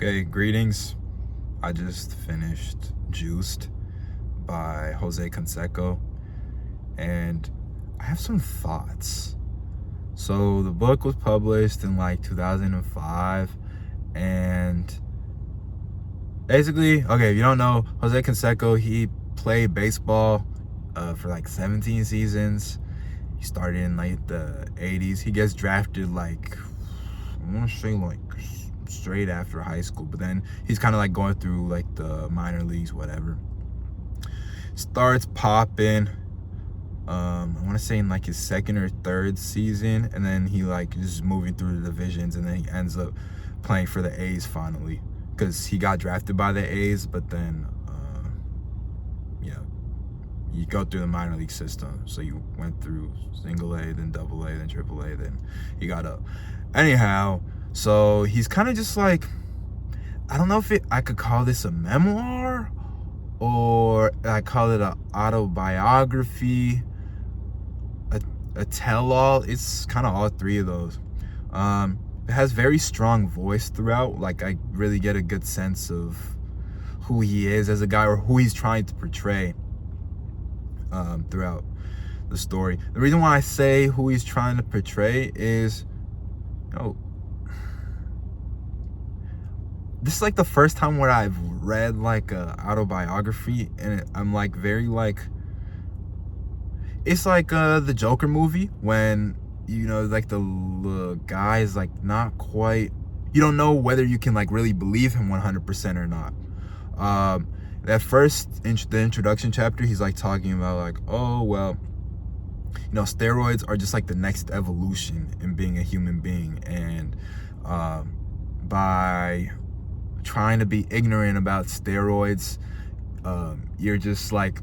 Okay, greetings. I just finished Juiced by Jose Canseco, and I have some thoughts. So the book was published in like 2005, and basically, okay, if you don't know, Jose Canseco, he played baseball for like 17 seasons. He started in like the 80s. He gets drafted like, I want to say like straight after high school, but then he's kind of like going through like the minor leagues, whatever. Starts popping, I want to say in like his second or third season, and then he like just moving through the divisions, and then he ends up playing for the A's finally, because he got drafted by the A's, but then you go through the minor league system. So you went through single A, then double A, then triple A, then you got up. Anyhow, so he's kind of just like, I don't know if I could call this a memoir or I call it an autobiography, a tell-all. It's kind of all three of those. It has very strong voice throughout. Like, I really get a good sense of who he is as a guy, or who he's trying to portray throughout the story. The reason why I say who he's trying to portray is, this is like the first time where I've read like a autobiography, and I'm like very like, it's like the Joker movie, when like the guy is like not quite, you don't know whether you can like really believe him 100% or not. That first the introduction chapter, he's like talking about like, oh well, steroids are just like the next evolution in being a human being, and by trying to be ignorant about steroids, you're just like,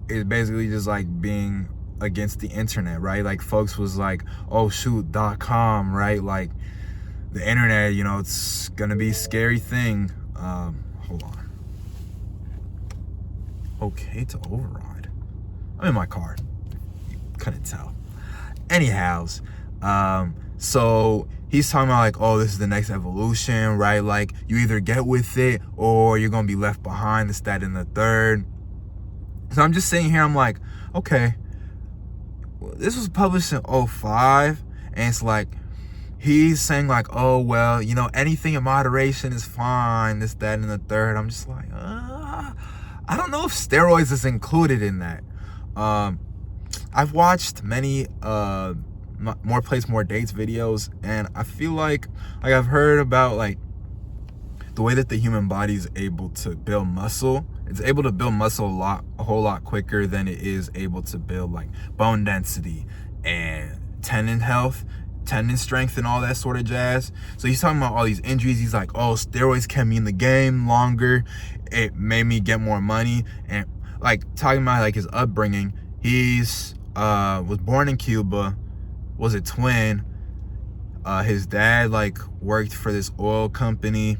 it's basically just like being against the internet, right? Like, folks was like, oh shoot, .com, right? Like, the internet, it's gonna be a scary thing. Hold on. Okay to override. I'm in my car. You couldn't tell. Anyhows, so he's talking about like, oh, this is the next evolution, right? Like, you either get with it or you're gonna be left behind, this, that, and the third. So I'm just sitting here, I'm like, okay, this was published in 2005, and it's like, he's saying like, oh well, anything in moderation is fine, this, that, and the third. I'm just like, I don't know if steroids is included in that. I've watched many More Plays, More Dates videos, and I feel like I've heard about like the way that the human body is able to build muscle. It's able to build muscle a whole lot quicker than it is able to build like bone density and tendon health, tendon strength, and all that sort of jazz. So he's talking about all these injuries. He's like, oh, steroids kept me in the game longer. It made me get more money. And like talking about like his upbringing, he's was born in Cuba, was a twin. His dad like worked for this oil company,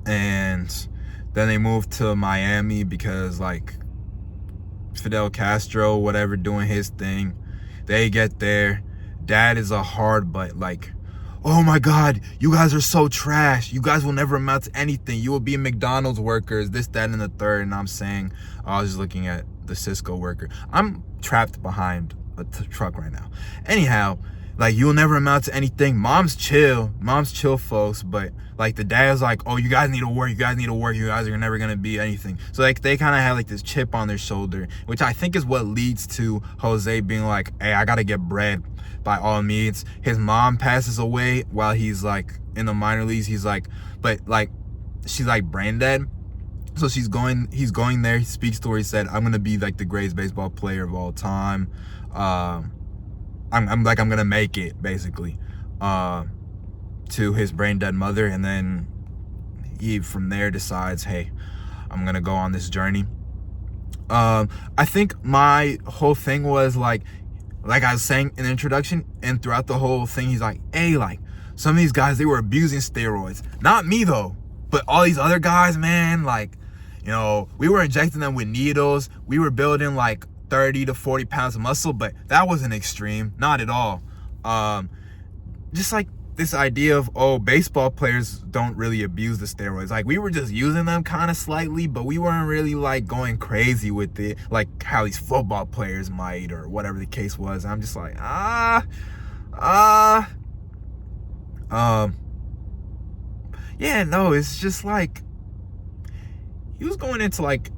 and then they moved to Miami because like Fidel Castro, whatever, doing his thing. They get there. Dad is a hard butt, like, oh my God, you guys are so trash. You guys will never amount to anything. You will be McDonald's workers, this, that, and the third. And I'm saying, I was just looking at the Cisco worker. I'm trapped behind a truck right now. Anyhow, like, you will never amount to anything. Mom's chill, folks. But like the dad's like, oh, you guys need to work. You guys are never gonna be anything. So like they kind of have like this chip on their shoulder, which I think is what leads to Jose being like, hey, I gotta get bread by all means. His mom passes away while he's like in the minor leagues. He's like, but like she's like brain dead. So he's going there. He speaks to her. He said, I'm gonna be like the greatest baseball player of all time. I'm gonna make it, basically, to his brain dead mother. And then he from there decides, hey, I'm gonna go on this journey. I think my whole thing was like I was saying in the introduction and throughout the whole thing, he's like, hey, like some of these guys, they were abusing steroids. Not me though, but all these other guys, man, like, we were injecting them with needles. We were building like 30 to 40 pounds of muscle, but that wasn't extreme, not at all. Just like this idea of, oh, baseball players don't really abuse the steroids. Like, we were just using them kind of slightly, but we weren't really like going crazy with it like how these football players might, or whatever the case was. I'm just like, yeah, no, it's just like he was going into like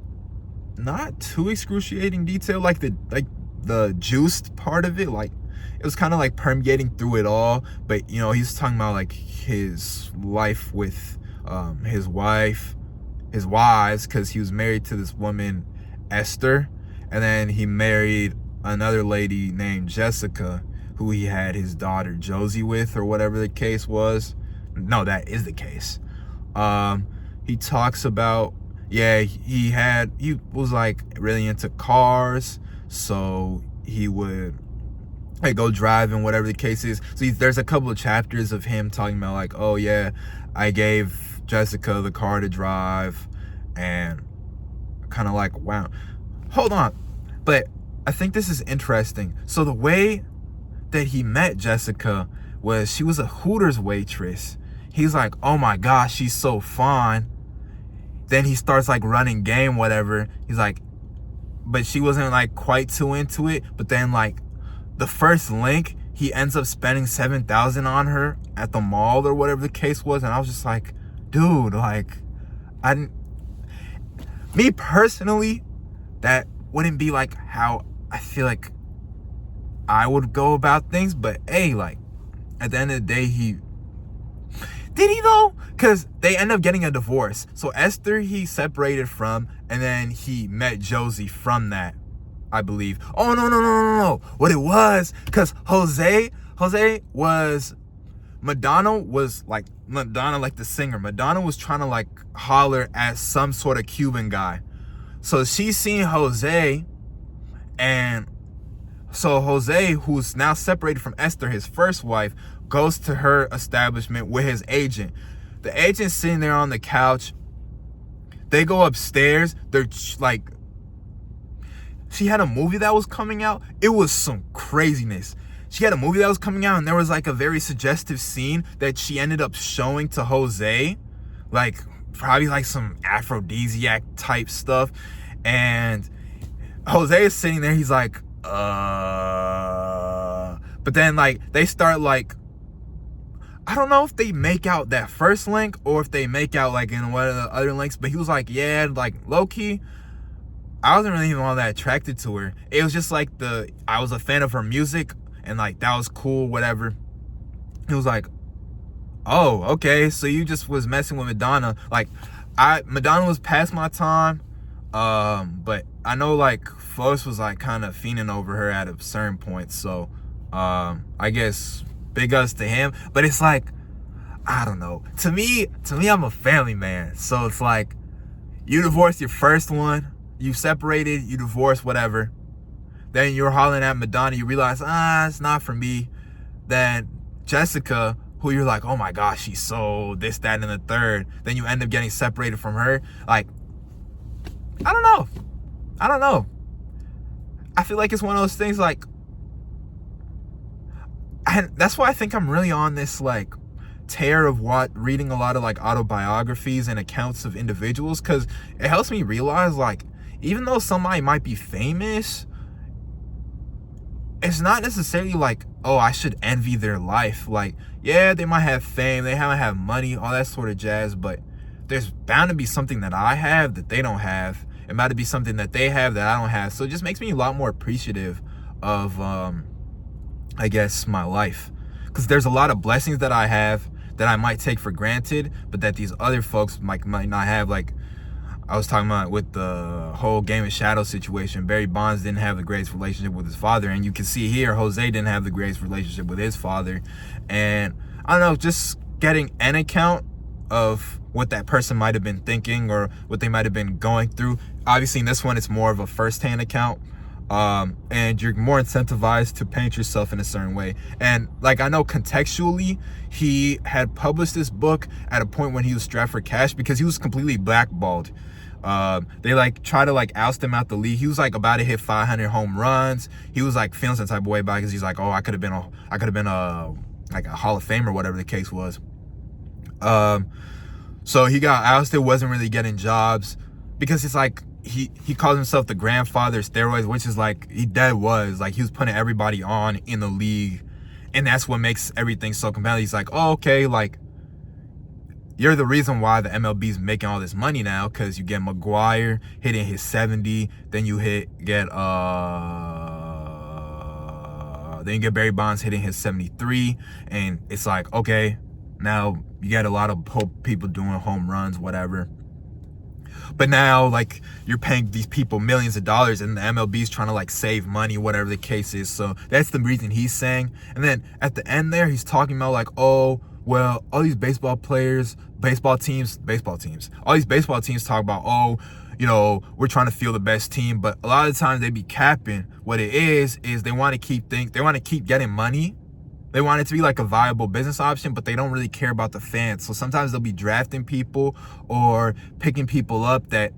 not too excruciating detail, like the juiced part of it, like it was kind of like permeating through it all. But you know, he's talking about like his life with his wives, because he was married to this woman Esther, and then he married another lady named Jessica, who he had his daughter Josie with, or whatever the case was. No, that is the case. He talks about, yeah, he was like really into cars, so he would like go driving, whatever the case is. So there's a couple of chapters of him talking about like, oh yeah, I gave Jessica the car to drive, and kind of like, wow, hold on. But I think this is interesting. So the way that he met Jessica was, she was a Hooters waitress. He's like, oh my gosh, she's so fine. Then he starts like running game, whatever. He's like, but she wasn't like quite too into it. But then like the first link, he ends up spending $7,000 on her at the mall, or whatever the case was. And I was just like, dude, like, me personally, that wouldn't be like how I feel like I would go about things. But hey, like, at the end of the day, did he though? Because they end up getting a divorce. So Esther he separated from, and then he met Josie from that, I believe. Oh, no. What it was, because Jose was, Madonna like the singer. Madonna was trying to like holler at some sort of Cuban guy. So she's seen Jose, and so Jose, who's now separated from Esther, his first wife, goes to her establishment with his agent. The agent's sitting there on the couch. They go upstairs. They're like, she had a movie that was coming out. It was some craziness. She had a movie that was coming out, and there was like a very suggestive scene that she ended up showing to Jose, like probably like some aphrodisiac type stuff. And Jose is sitting there. He's like, but then like they start like, I don't know if they make out that first link or if they make out like in one of the other links, but he was like, yeah, like low-key, I wasn't really even all that attracted to her. It was just like I was a fan of her music, and like that was cool, whatever. He was like, oh, okay, so you just was messing with Madonna. Like, Madonna was past my time, but I know like folks was like kind of fiending over her at a certain point. So I guess big ups to him. But it's like, I don't know. To me, I'm a family man. So it's like, you divorced your first one, you separated, you divorced, whatever. Then you're hollering at Madonna, you realize, it's not for me. Then Jessica, who you're like, oh my gosh, she's so this, that, and the third. Then you end up getting separated from her. Like, I don't know. I feel like it's one of those things like, and that's why I think I'm really on this like tear of reading a lot of like autobiographies and accounts of individuals, because it helps me realize like, even though somebody might be famous, it's not necessarily like, oh, I should envy their life. Like, yeah, they might have fame, they might have money, all that sort of jazz, but there's bound to be something that I have that they don't have. It might be something that they have that I don't have. So it just makes me a lot more appreciative of I guess my life, because there's a lot of blessings that I have that I might take for granted, but that these other folks might not have. Like I was talking about with the whole Game of Shadows situation, Barry Bonds didn't have the greatest relationship with his father, and you can see here Jose didn't have the greatest relationship with his father. And I don't know, just getting an account of what that person might have been thinking or what they might have been going through. Obviously in this one it's more of a first-hand account, and you're more incentivized to paint yourself in a certain way. And like, I know contextually he had published this book at a point when he was strapped for cash because he was completely blackballed. They like try to like oust him out the league. He was like about to hit 500 home runs. He was like feeling some type of way about it because he's like, oh, I could have been a like a Hall of Fame or whatever the case was. So he got ousted, wasn't really getting jobs because it's like he calls himself the grandfather of steroids, which is like he was putting everybody on in the league, and that's what makes everything so compelling. He's like, oh, okay, like you're the reason why the MLB's making all this money now, because you get McGuire hitting his 70, then you get Barry Bonds hitting his 73, and it's like, okay, now you get a lot of people doing home runs, whatever. But now, like, you're paying these people millions of dollars, and the MLB's trying to, like, save money, whatever the case is. So that's the reason he's saying. And then at the end there, he's talking about, like, oh, well, all these baseball teams, all these baseball teams talk about, oh, you know, we're trying to field the best team. But a lot of times they be capping. What it is they want to keep getting money. They want it to be like a viable business option, but they don't really care about the fans. So sometimes they'll be drafting people or picking people up that,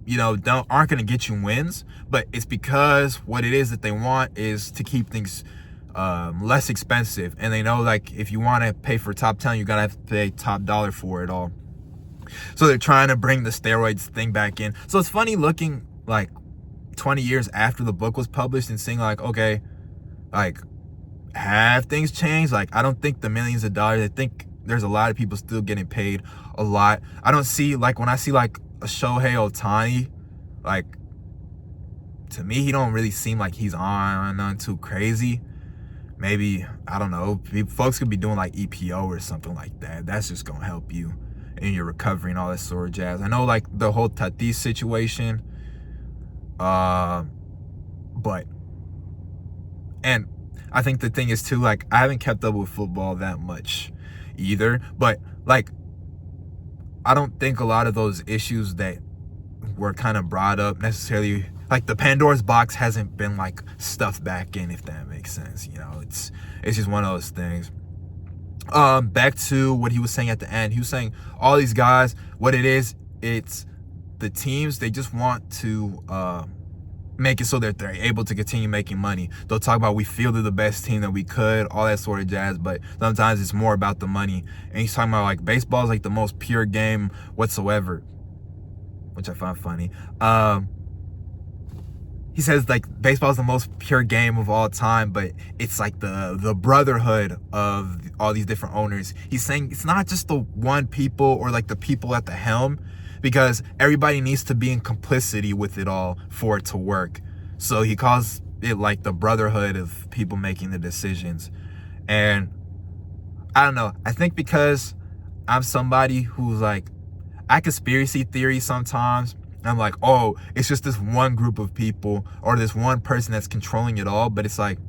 you know, aren't going to get you wins. But it's because what it is that they want is to keep things less expensive. And they know, like, if you want to pay for top talent, you got to have to pay top dollar for it all. So they're trying to bring the steroids thing back in. So it's funny looking like 20 years after the book was published and seeing like, okay, like, have things changed? Like, I don't think the millions of dollars, I think there's a lot of people still getting paid a lot. I don't see, like, when I see like a Shohei Ohtani, like, to me, he don't really seem like he's on too crazy. Maybe, I don't know, folks could be doing like EPO or something like that. That's just gonna help you in your recovery and all that sort of jazz. I know, like, the whole Tatis situation, but, and I think the thing is too, like, I haven't kept up with football that much either, but like, I don't think a lot of those issues that were kind of brought up necessarily, like the Pandora's box hasn't been like stuffed back in, if that makes sense. You know, it's just one of those things. Back to what he was saying at the end. He was saying all these guys, what it is, it's the teams, they just want to make it so that they're able to continue making money. They'll talk about, we fielded the best team that we could, all that sort of jazz, but sometimes it's more about the money. And he's talking about, like, baseball is like the most pure game whatsoever, which I find funny. He says, like, baseball is the most pure game of all time, but it's like the brotherhood of all these different owners. He's saying it's not just the one people or like the people at the helm, because everybody needs to be in complicity with it all for it to work. So he calls it like the brotherhood of people making the decisions. And I don't know, I think because I'm somebody who's like, I conspiracy theory sometimes. I'm like, oh, it's just this one group of people or this one person that's controlling it all. But it's like,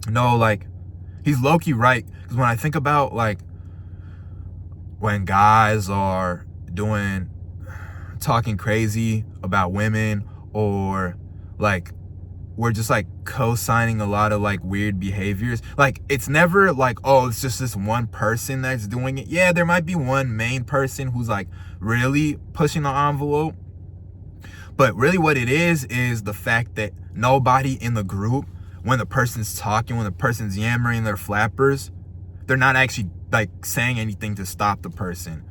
no, like, he's low-key right. Because when I think about, like, when guys are talking crazy about women, or like we're just like co-signing a lot of like weird behaviors, like, it's never like, oh, it's just this one person that's doing it. Yeah, there might be one main person who's like really pushing the envelope, but really what it is the fact that nobody in the group, when the person's talking, when the person's yammering their flappers, they're not actually like saying anything to stop the person.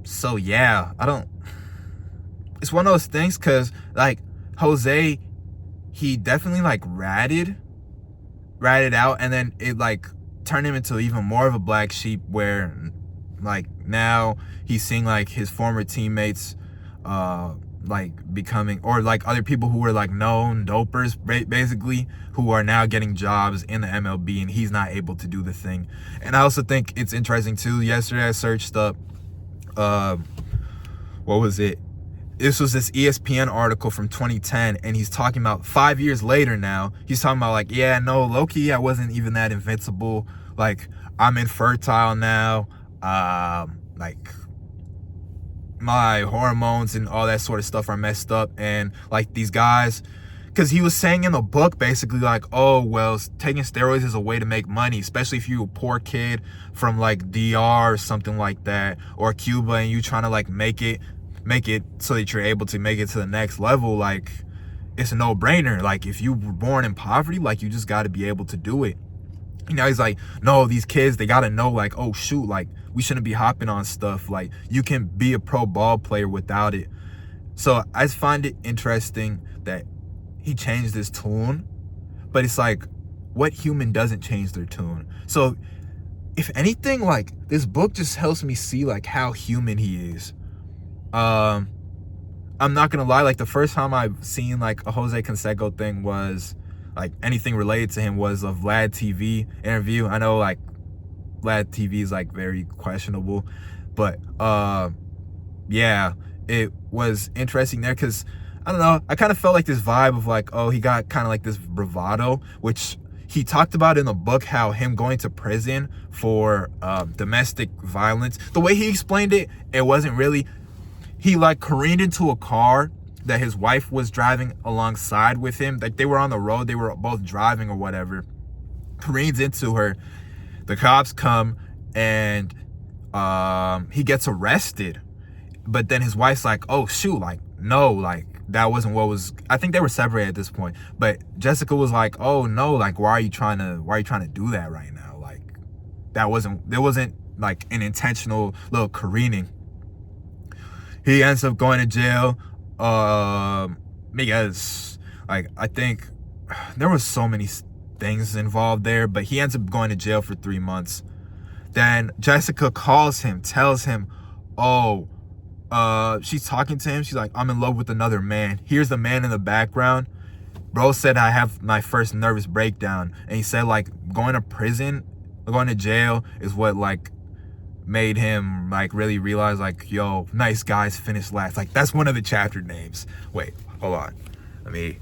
So yeah, it's one of those things, because like Jose, he definitely like ratted out, and then it like turned him into even more of a black sheep, where like now he's seeing like his former teammates like becoming, or like other people who were like known dopers basically, who are now getting jobs in the MLB, and he's not able to do the thing. And I also think it's interesting too, yesterday I searched up what was it? This was this ESPN article from 2010, and he's talking about 5 years later now. He's talking about like, yeah, no, low-key, I wasn't even that invincible. Like, I'm infertile now. Like, my hormones and all that sort of stuff are messed up. And like these guys, because he was saying in the book basically like, oh, well, taking steroids is a way to make money, especially if you're a poor kid from like DR or something like that, or Cuba, and you trying to like make it so that you're able to make it to the next level. Like, it's a no-brainer. Like, if you were born in poverty, like, you just got to be able to do it. You know, he's like, no, these kids, they got to know, like, oh, shoot, like, we shouldn't be hopping on stuff. Like, you can be a pro ball player without it. So I just find it interesting that he changed his tune, but it's like, what human doesn't change their tune? So if anything, like, this book just helps me see, like, how human he is. I'm not gonna lie, like, the first time I've seen, like, a Jose Canseco thing was, like, anything related to him was a Vlad TV interview. I know, like, Vlad TV is, like, very questionable, but yeah, it was interesting there because, I don't know, I kind of felt like this vibe of, like, oh, he got kind of like this bravado, which he talked about in the book, how him going to prison for domestic violence, the way he explained it, it wasn't really, he, like, careened into a car that his wife was driving alongside with him. Like, they were on the road, they were both driving or whatever, careens into her. The cops come and he gets arrested. But then his wife's like, oh, shoot, like, no, like, that wasn't what was, I think they were separated at this point. But Jessica was like, oh, no, like, why are you trying to do that right now? Like, there wasn't, like, an intentional little careening. He ends up going to jail because, like, I think there was so many things involved there, but he ends up going to jail for 3 months. Then Jessica calls him, tells him, oh, she's talking to him. She's like, I'm in love with another man. Here's the man in the background. Bro said I have my first nervous breakdown. And he said, like, going to prison, going to jail is what, like, made him, like, really realize, like, yo, nice guys finish last. Like, that's one of the chapter names. Wait, hold on. Let me...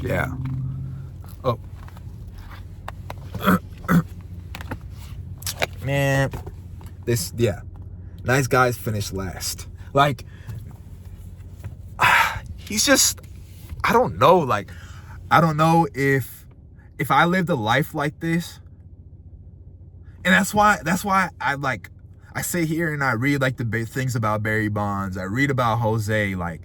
yeah. Oh. Man, this, yeah, nice guys finish last. Like, he's just, I don't know, like, I don't know if I lived a life like this. And that's why I sit here and I read, like, the things about Barry Bonds. I read about Jose. Like,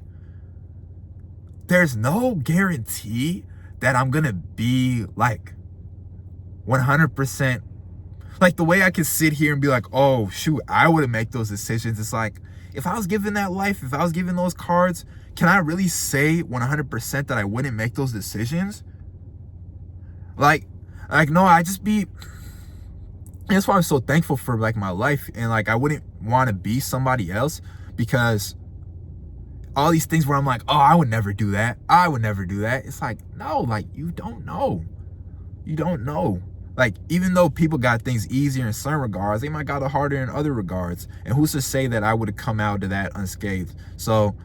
there's no guarantee that I'm gonna be, like, 100%. Like, the way I could sit here and be like, oh, shoot, I wouldn't make those decisions. It's like, if I was given that life, if I was given those cards, can I really say 100% that I wouldn't make those decisions? Like, no, I just be... That's why I'm so thankful for, like, my life. And, like, I wouldn't want to be somebody else, because all these things where I'm like, oh, I would never do that. I would never do that. It's like, no, like, you don't know. You don't know. Like, even though people got things easier in some regards, they might got it harder in other regards. And who's to say that I would have come out of that unscathed? So,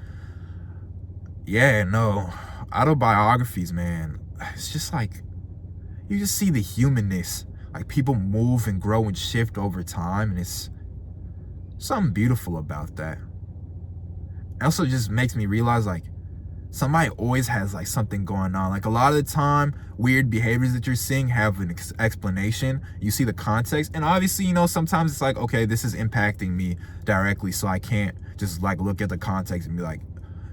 yeah, no. Autobiographies, man. It's just like, you just see the humanness. Like, people move and grow and shift over time. And it's something beautiful about that. It also just makes me realize, like, somebody always has, like, something going on. Like, a lot of the time, weird behaviors that you're seeing have an explanation. You see the context, and obviously, you know, sometimes it's like, okay, this is impacting me directly, so I can't just, like, look at the context and be like,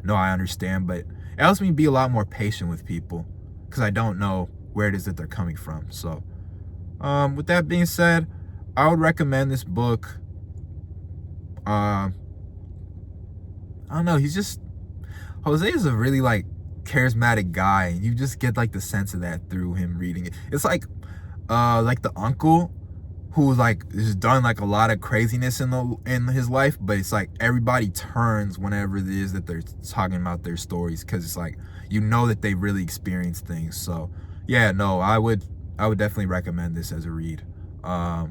no, I understand. But it helps me be a lot more patient with people, because I don't know where it is that they're coming from. So with that being said, I would recommend this book. I don't know, Jose is a really, like, charismatic guy, and you just get, like, the sense of that through him reading it. It's like the uncle who, like, has done, like, a lot of craziness in his life, but it's like everybody turns whenever it is that they're talking about their stories, because it's like, you know that they really experienced things. So yeah, no, I would definitely recommend this as a read. Yeah,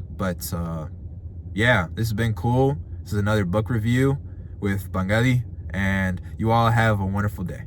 this has been cool. This is another book review with Bangali, and you all have a wonderful day.